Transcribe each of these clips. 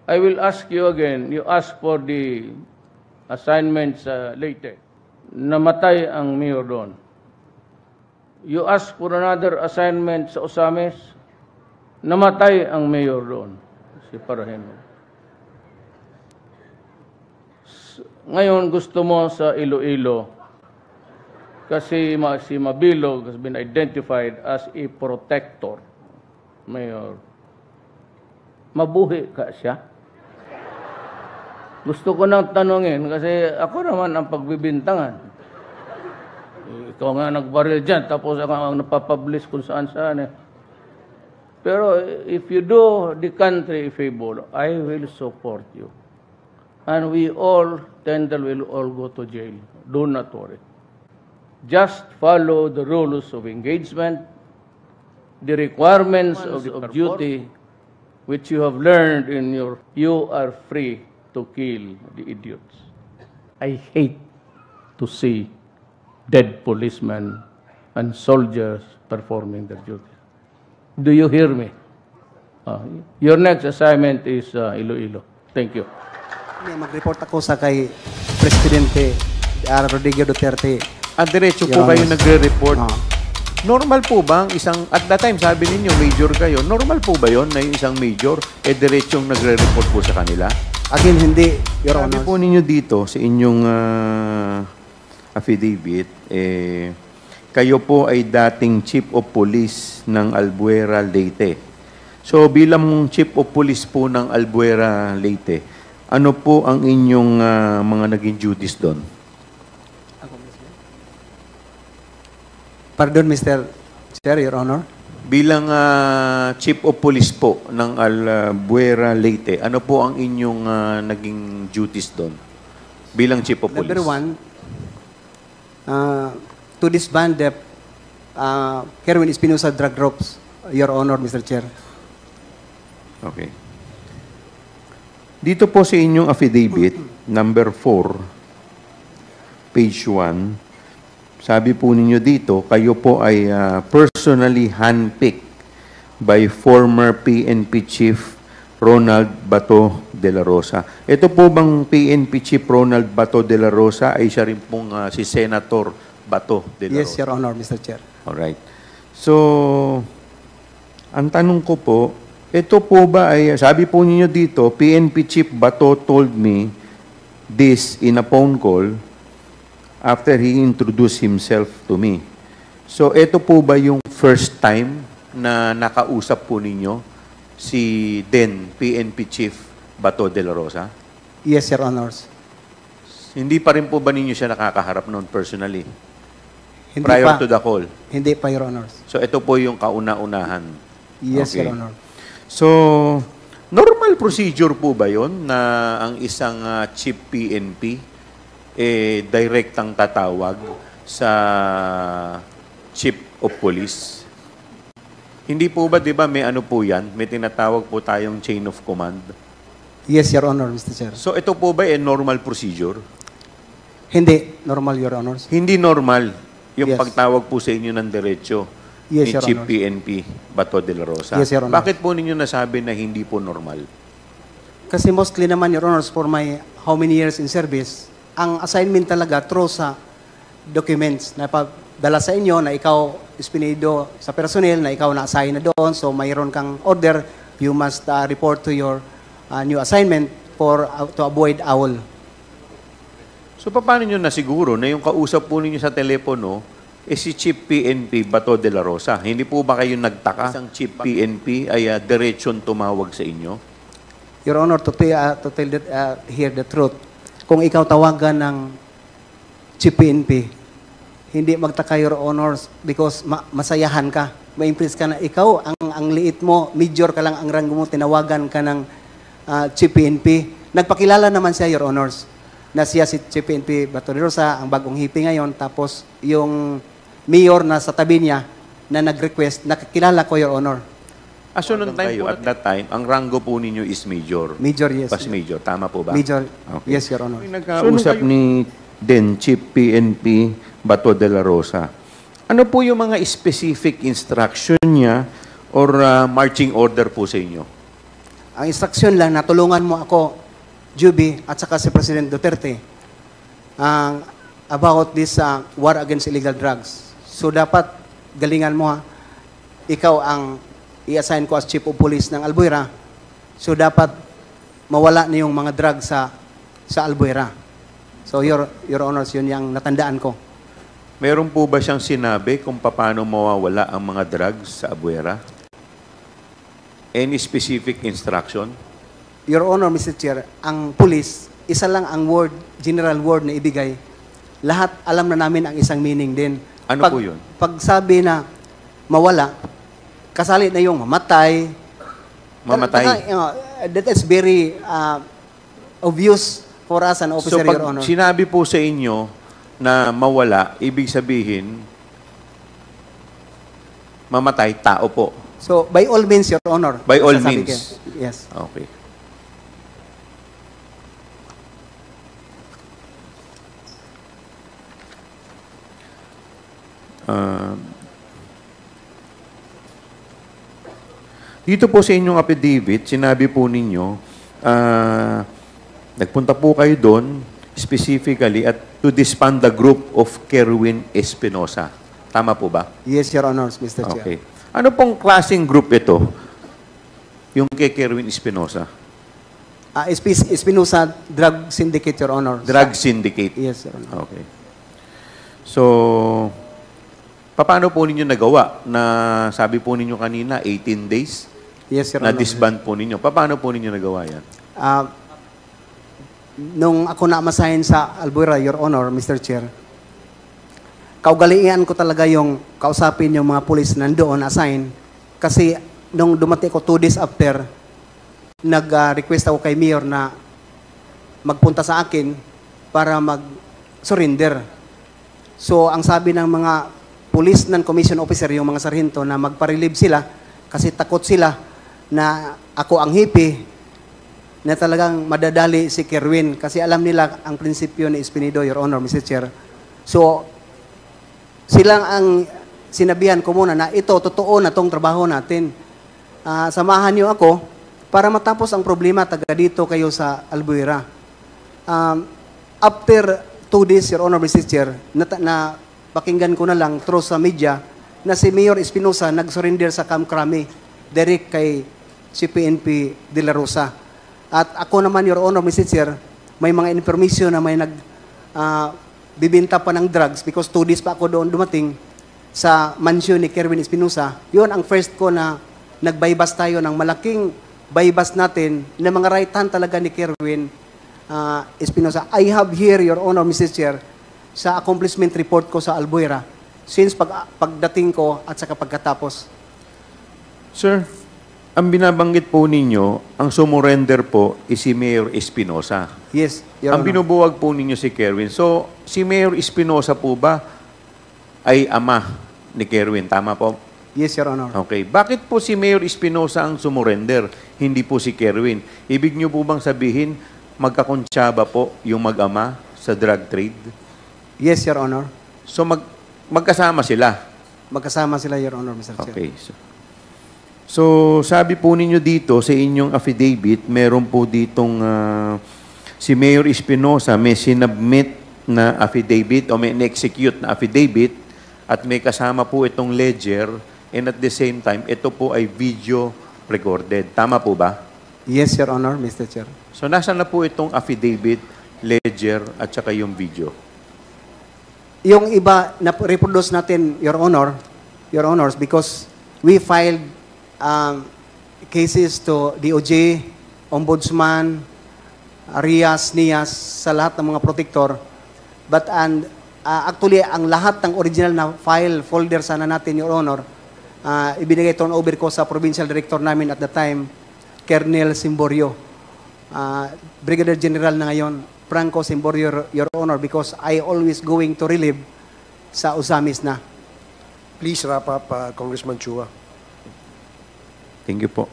I will ask you again, you ask for the assignments later. Namatay ang mayor doon. You ask for another assignment sa Osames, namatay ang mayor doon, si Paraheno. Ngayon gusto mo sa Iloilo, kasi si Mabilog has been identified as a protector, mayor. Mabuhi ka siya? Gusto ko nang tanungin kasi ako naman ang pagbibintangan. Ikaw nga nagbaril dyan, tapos ako ang napapublish kung saan-saan. Pero if you do the country a favor, I will support you. And we all, Tendal will all go to jail. Do not worry. Just follow the rules of engagement, the requirements of duty, which you have learned in you are free to kill the idiots. I hate to see dead policemen and soldiers performing their duties. Do you hear me? Your next assignment is Iloilo. Thank you. Mag-report ako sa kay Presidente Rodrigo Duterte. At diretso po kayo nagre-report. Normal po ba ang isang, at that time sabi ninyo major kayo, normal po ba yon na yung isang major, diretsong nagre-report po sa kanila? Again, hindi, Your Honor. Sabi po ninyo dito sa inyong affidavit, kayo po ay dating Chief of Police ng Albuera, Leyte. So bilang Chief of Police po ng Albuera, Leyte, ano po ang inyong mga naging duties doon? Pardon, Mr. Chair, Your Honor. Bilang Chief of Police po ng Albuera, Leyte, ano po ang inyong naging duties doon? Bilang Chief of Police. Number one, to disband the Kerwin Espinosa drug groups, Your Honor, Mr. Chair. Okay. Dito po sa inyong affidavit, number 4, page 1, sabi po ninyo dito, kayo po ay personally handpicked by former PNP Chief Ronald Bato de la Rosa. Ito po bang PNP Chief Ronald Bato de la Rosa ay siya rin pong si Senator Bato de la Rosa? Yes, Your Honor, Mr. Chair. Alright. So, ang tanong ko po, ito po ba ay, sabi po ninyo dito, PNP Chief Bato told me this in a phone call after he introduced himself to me. So, ito po ba yung first time na nakausap po ninyo si then PNP Chief Bato de la Rosa? Yes, Your Honors. Hindi pa rin po ba ninyo siya nakakaharap noon personally? Hindi Prior pa. to the call? Hindi pa, Your Honors. So, ito po yung kauna-unahan? Yes, Okay. Your Honor. So, normal procedure po ba yon na ang isang chief PNP direktang tatawag sa chief of police? Hindi po ba, di ba, may ano po yan? May tinatawag po tayong chain of command. Yes, Your Honor, Mr. Chair. So, ito po ba normal procedure? Hindi normal, Your Honors. Hindi normal yung Yes. pagtawag po sa inyo ng diretsyo Yes, ni Your Chief Honor. PNP Bato de la Rosa. Yes, Your Honor. Bakit po ninyo nasabi na hindi po normal? Kasi mostly naman, Your Honors, for my how many years in service, ang assignment talaga through sa documents na padala sa inyo na ikaw ispinido sa personnel na ikaw na-assign na doon. So, mayroon kang order, you must report to your new assignment to avoid owl. So, paano nyo nasiguro na yung kausap po ninyo sa telepono si Chief PNP Bato de la Rosa? Hindi po ba kayo nagtaka? Isang Chief PNP ay diretsyon tumawag sa inyo? Your Honor, to tell here the truth, kung ikaw tawagan ng Chief PNP, hindi magtaka, Your Honors, because masayahan ka. Ma-impress ka na ikaw, ang liit mo, major ka lang ang ranggo mo, tinawagan ka ng Chief PNP. Nagpakilala naman siya, Your Honors, na siya si Chief PNP Bato de la Rosa, ang bagong hipi ngayon, tapos yung mayor na sa tabi niya na nag-request, nakakilala ko, Your Honor. So, nung time po, at that time, ang ranggo po ninyo is major. Major, yes. Pas major. Tama po ba? Major, Okay. yes, Your Honor. Nagkausap ni then Chief PNP Bato de la Rosa. Ano po yung mga specific instruction niya or marching order po sa inyo? ang instruction lang na tulungan mo ako, Juby, at saka si President Duterte, about this war against illegal drugs. So dapat galingan mo ha. Ikaw ang i-assign ko as Chief of Police ng Albuera. So dapat mawala na yung mga drugs sa Albuera. So Your Honors, yun yung natandaan ko. Meron po ba siyang sinabi kung paano mawawala ang mga drugs sa Albuera? Any specific instruction? Your Honor, Mr. Chair, ang police, isa lang ang word, general word na ibigay. Lahat alam na namin ang isang meaning din. Ano po yun? Pag sabi na mawala, kasali na yung mamatay. Mamatay? That is very obvious for us, an officer, So pag Your Honor. sinabi po sa inyo na mawala, ibig sabihin, mamatay, tao po. So, by all means, Your Honor. By all sasabi means. ko. Yes. Okay. Dito po sa inyong affidavit, sinabi po ninyo, nagpunta po kayo doon specifically at to disband the group of Kerwin Espinosa. Tama po ba? Yes, Your Honors, Mr. Chair. Okay. Ano pong klaseng group ito? Yung kay Kerwin Espinosa? Espinosa Drug Syndicate, Your Honor. Drug Syndicate. Yes, Your Honor. Okay. So, paano po ninyo nagawa na sabi po ninyo kanina, 18 days? Yes, Your Na Honor. disband po ninyo. Paano po ninyo nagawa yan? Nung ako na-masahin sa Albuera, Your Honor, Mr. Chair, kaugalian ko talaga yung kausapin yung mga pulis nandoon, assign. Kasi nung dumating ko 2 days after, nag-request ako kay Mayor na magpunta sa akin para mag-surrender. So, ang sabi ng mga police non-commissioned officer, yung mga sarhento, na magpa-relieve sila kasi takot sila na ako ang hipi na talagang madadali si Kerwin kasi alam nila ang prinsipyo ni Espinido, Your Honor, Mr. Chair. So, silang ang sinabihan ko muna na ito, totoo na tong trabaho natin. Samahan niyo ako para matapos ang problema taga dito kayo sa Albuera. After 2 days, Your Honor, Mr. Chair, na pakinggan ko na lang through sa media na si Mayor Espinosa nag-surrender sa Camp Crame direct kay CPNP de la Rosa. At ako naman, Your Honor, Mr. Chair, may mga information na may bibinta pa ng drugs because 2 days pa ako doon dumating sa mansion ni Kerwin Espinosa. Yun ang first ko na nag-bypass tayo ng malaking bypass natin na mga right hand talaga ni Kerwin Espinosa. I have here, Your Honor, Mr. Chair, sa accomplishment report ko sa Albuera since pagdating ko at sa pagkatapos. Sir, ang binabanggit po ninyo, ang sumurrender po is si Mayor Espinosa. Yes, Your Ang Honor. binubuwag po ninyo si Kerwin. So, si Mayor Espinosa po ba ay ama ni Kerwin? Tama po? Yes, Your Honor. Okay. Bakit po si Mayor Espinosa ang sumurrender, hindi po si Kerwin? Ibig nyo po bang sabihin, magkakonsyaba po yung mag-ama sa drug trade? Yes, Your Honor. So, magkasama sila? Magkasama sila, Your Honor, Mr. Chair. Okay. So, sabi po ninyo dito sa inyong affidavit, meron po ditong si Mayor Espinosa may sinubmit na affidavit o may execute na affidavit at may kasama po itong ledger and at the same time, ito po ay video recorded. Tama po ba? Yes, Your Honor, Mr. Chair. So, nasaan na po itong affidavit, ledger at saka yung video? Yung iba na reproduce natin, Your Honors, because we filed cases to DOJ, Ombudsman, RIAS, NIAS, sa lahat ng mga protector. But actually, ang lahat ng original na file, folder sana natin, Your Honor, ibinigay turnover ko sa provincial director namin at the time, Colonel Simborio. Brigadier General na ngayon, Franco Simborio, Your Honor, because I always going to relieve sa Usamis na. Please wrap up, Congressman Chua. Thank you po.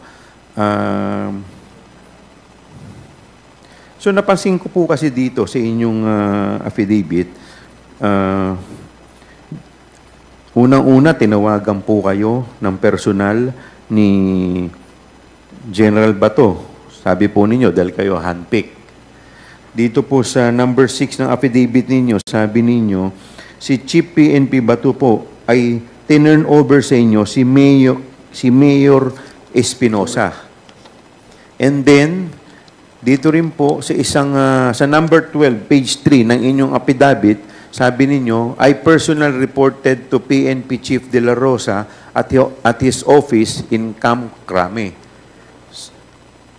So napansin ko po kasi dito sa inyong affidavit, unang-una tinawagan po kayo ng personal ni General Bato Sabi po ninyo, dahil kayo handpick. Dito po sa number 6 ng affidavit ninyo, sabi ninyo, si Chief PNP Bato po ay tinurn over sa inyo si Mayor Espinosa. And then, dito rin po sa sa number 12, page 3 ng inyong affidavit, sabi ninyo, I personally reported to PNP Chief De La Rosa at his office in Camp Crame.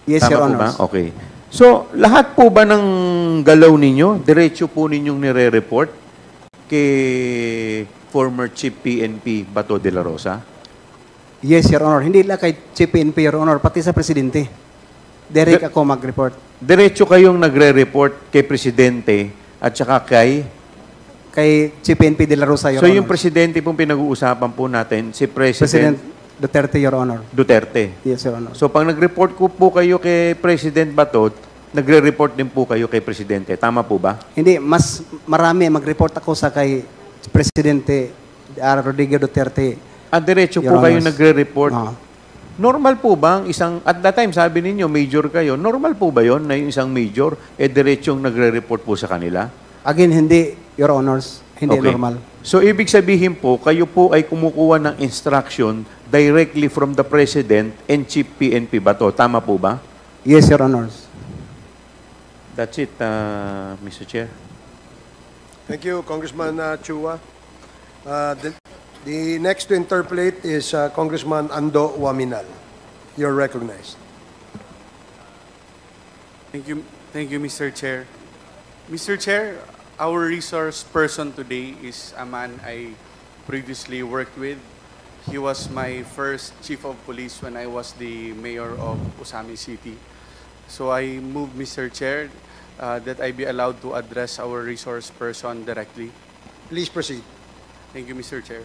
Yes, Tama Your po Honors. ba? Okay. So, lahat po ba ng galaw ninyo, diretso po ninyong nire-report kay former Chief PNP Bato de la Rosa? Yes, Your Honor. Hindi lang kay Chief PNP, Your Honor, pati sa Presidente. Direct ako mag-report. Diretso kayong nagre-report kay Presidente at saka kay... Kay Chief PNP De La Rosa, Your So, Honor. yung Presidente pong pinag-uusapan po natin, si President President Duterte, Your Honor. Duterte. Yes, Your Honor. So, pag nag-report ko po kayo kay President Bato, nagre-report din po kayo kay Presidente. Tama po ba? Hindi, mas marami mag-report ako sa kay Presidente Rodrigo Duterte. Diretso Your po kayo Honors. nagre-report. Oo. Normal po ba ang isang, at that time sabi ninyo, major kayo, normal po ba yon na yung isang major, diretsong nagre-report po sa kanila? Again, hindi, Your Honors. Hindi normal. So, ibig sabihin po, kayo po ay kumukuha ng instruction directly from the President and Chief PNP Bato. Tama po ba? Yes, Your Honors. That's it, Mr. Chair. Thank you, Congressman Chua. The next to interpolate is Congressman Ando Waminal. You're recognized. Thank you, Mr. Chair. Mr. Chair, our resource person today is a man I previously worked with. He was my first chief of police when I was the mayor of Usami City. So I move, Mr. Chair, that I be allowed to address our resource person directly. Please proceed. Thank you, Mr. Chair.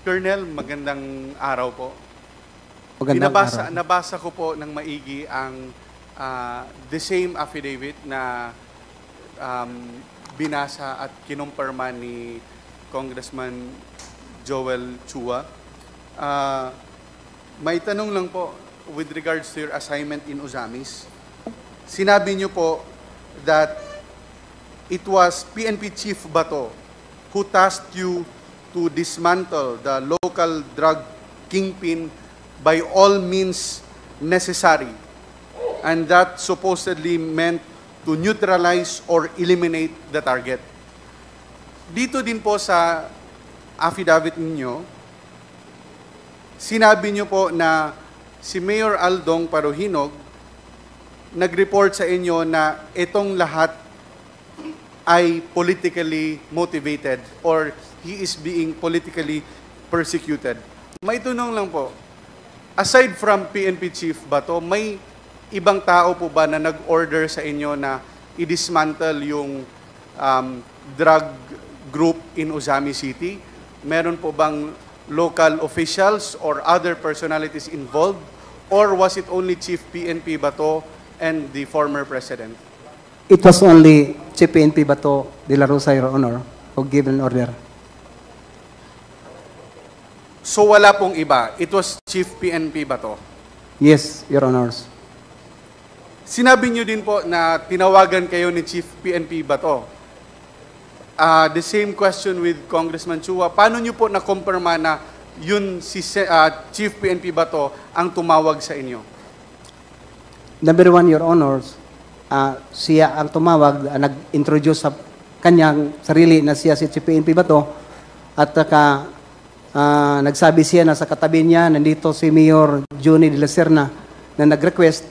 Colonel, magandang araw po. Magandang araw. Nabasa ko po ng maigi ang the same affidavit na binasa at kinumpirma ni Congressman Joel Chua. May tanong lang po with regards to your assignment in Usamis. Sinabi niyo po that it was PNP Chief Bato who tasked you to dismantle the local drug kingpin by all means necessary, and that supposedly meant to neutralize or eliminate the target. Dito din po sa affidavit ninyo, sinabi niyo po na si Mayor Aldong Paruhinog nag-report sa inyo na itong lahat ay politically motivated or he is being politically persecuted. May tunong lang po, aside from PNP Chief Bato, may ibang tao po ba na nag-order sa inyo na i-dismantle yung drug group in Usami City? Meron po bang local officials or other personalities involved? Or was it only Chief PNP Bato and the former president? It was only Chief PNP Bato de la Rosa, Your Honor, who gave an order. So wala pong iba. It was Chief PNP Bato. Yes, Your Honors. Sinabi niyo din po na tinawagan kayo ni Chief PNP Bato. The same question with Congressman Chua. Paano niyo po na-confirma na yun si Chief PNP Bato ang tumawag sa inyo? Number one, Your Honors, siya ang tumawag, nag-introduce sa kanyang sarili na siya si Chief PNP Bato at nagsabi siya na sa katabi niya, nandito si Mayor Johnny De La Serna na nag-request.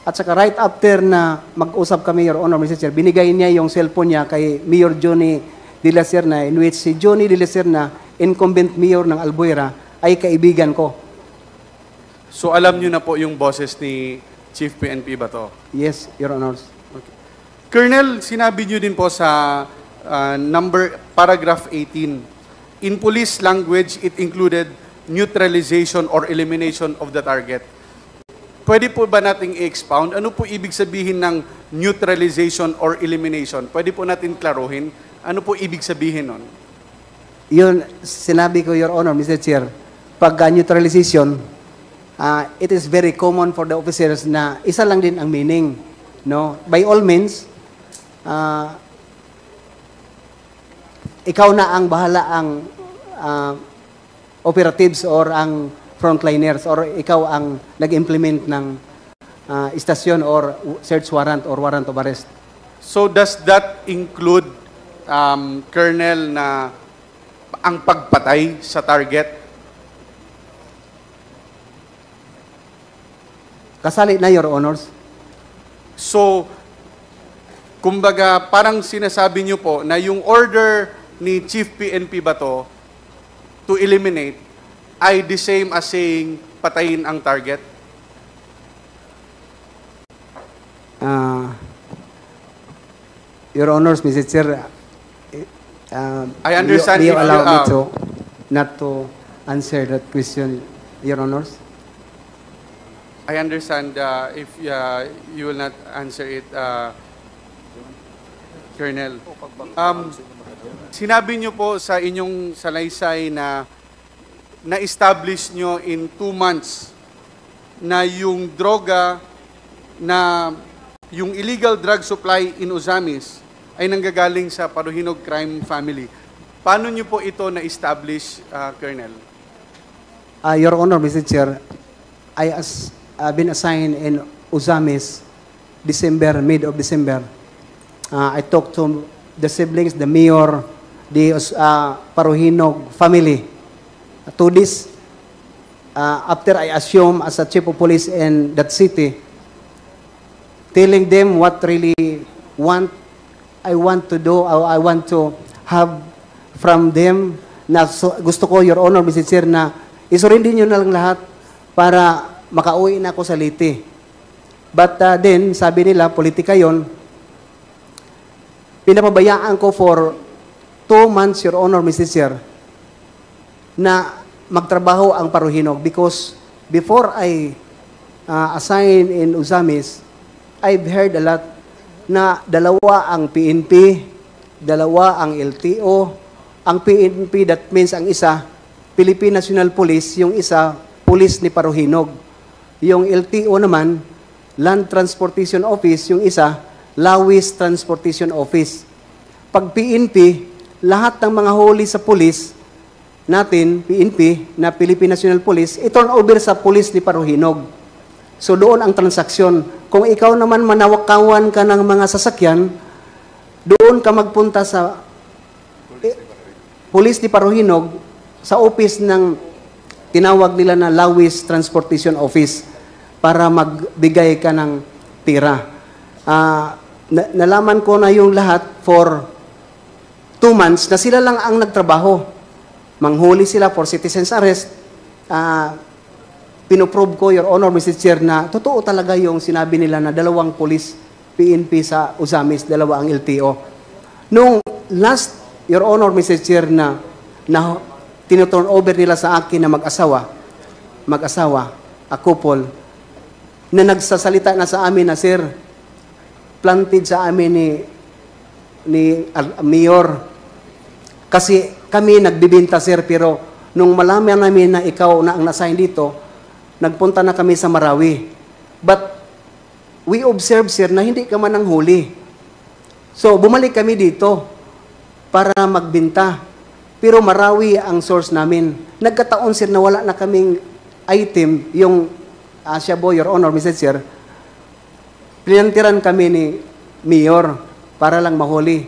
At saka right after na mag-usap kami, Your Honor, Mr. Chair, binigay niya yung cellphone niya kay Mayor Johnny De La Serna, in which si Johnny De La Serna, incumbent mayor ng Albuera, ay kaibigan ko. So alam niyo na po yung boses ni Chief PNP Bato? Yes, Your Honors. Colonel, sinabi niyo din po sa paragraph 18, in police language, it included neutralization or elimination of the target. Pwede po ba nating i-expound? Ano po ibig sabihin ng neutralization or elimination? Pwede po natin klaruhin? Ano po ibig sabihin nun? Yun, sinabi ko, Your Honor, Mr. Chair, pag neutralization, it is very common for the officers na isa lang din ang meaning. No? By all means, ikaw na ang bahala ang operatives or ang frontliners or ikaw ang nag-implement ng istasyon or search warrant or warrant of arrest. So does that include, Colonel, na ang pagpatay sa target? Kasali na, Your Honors. So, kumbaga, parang sinasabi niyo po na yung order ni Chief PNP Bato to eliminate ay the same as saying patayin ang target? Your Honors, Mr. Chair, I understand do you if allow you, me to not to answer that question, Your Honors? I understand if you will not answer it, Colonel. Sinabi niyo po sa inyong salaysay na na-establish nyo in 2 months na yung droga na yung illegal drug supply in Ozamis ay nanggagaling sa Paruhinog crime family. Paano niyo po ito na-establish, Colonel? Your Honor, Mr. Chair, I've been assigned in Ozamis mid of December. I talked to the siblings, the mayor, the Paruhinog family. To this, after I assume as a chief of police in that city, telling them what really I want to do, I want to have from them na gusto ko, Your Honor, Mr. Chair, na isurindi nyo na lang lahat para makauwi na ako sa Leyte. But then, sabi nila, politika yon. Pinapabayaan ko for 2 months, Your Honor, Mr. Chair, na magtrabaho ang Paruhinog because before I assign in Ozamis, I've heard a lot na dalawa ang PNP, dalawa ang LTO. Ang PNP, that means ang isa, Philippine National Police, yung isa, Police ni Paruhinog. Yung LTO naman, Land Transportation Office, yung isa, Lawis Transportation Office. Pag PNP, lahat ng mga huli sa police natin, PNP, na Philippine National Police, i-turn over sa police ni Paruhinog. So doon ang transaksyon. Kung ikaw naman manawakawan ka ng mga sasakyan, doon ka magpunta sa police ni Paruhinog sa office ng tinawag nila na Lawis Transportation Office para magbigay ka ng tira. Nalaman ko na yung lahat for 2 months na sila lang ang nagtrabaho. Manghuli sila for citizen's arrest. Pinoprove ko, Your Honor, Mr. Chair, na totoo talaga yung sinabi nila na 2 police PNP sa Ozamis, 2 ang LTO. Nung last, Your Honor, Mr. Chair, na tinuturn over nila sa akin na mag-asawa, a couple, na nagsasalita na sa amin na, Sir, planted sa amin ni Mayor. Kasi kami nagbibinta, Sir, pero nung malaman namin na ikaw na ang nasign dito, nagpunta na kami sa Marawi. But we observe, Sir, na hindi ka man ang huli. So, bumalik kami dito para magbinta. Pero Marawi ang source namin. Nagkataon, Sir, na wala na kaming item, yung Shabu, Your Honor, Mr. Chair, pinantiran kami ni Mayor para lang mahuli.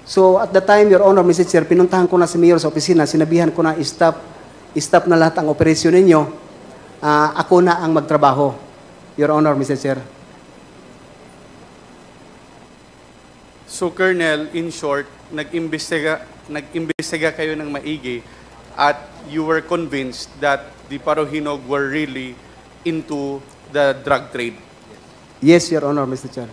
So, at the time, Your Honor, Mr. Chair, pinuntahan ko na si Mayor sa opisina, sinabihan ko na stop na lahat ang operasyon ninyo. Ako na ang magtrabaho, Your Honor, Mr. Chair. So, Colonel, in short, nag-imbestiga kayo ng maigi at you were convinced that the Paruhinog were really into the drug trade. Yes, Your Honor, Mr. Chair.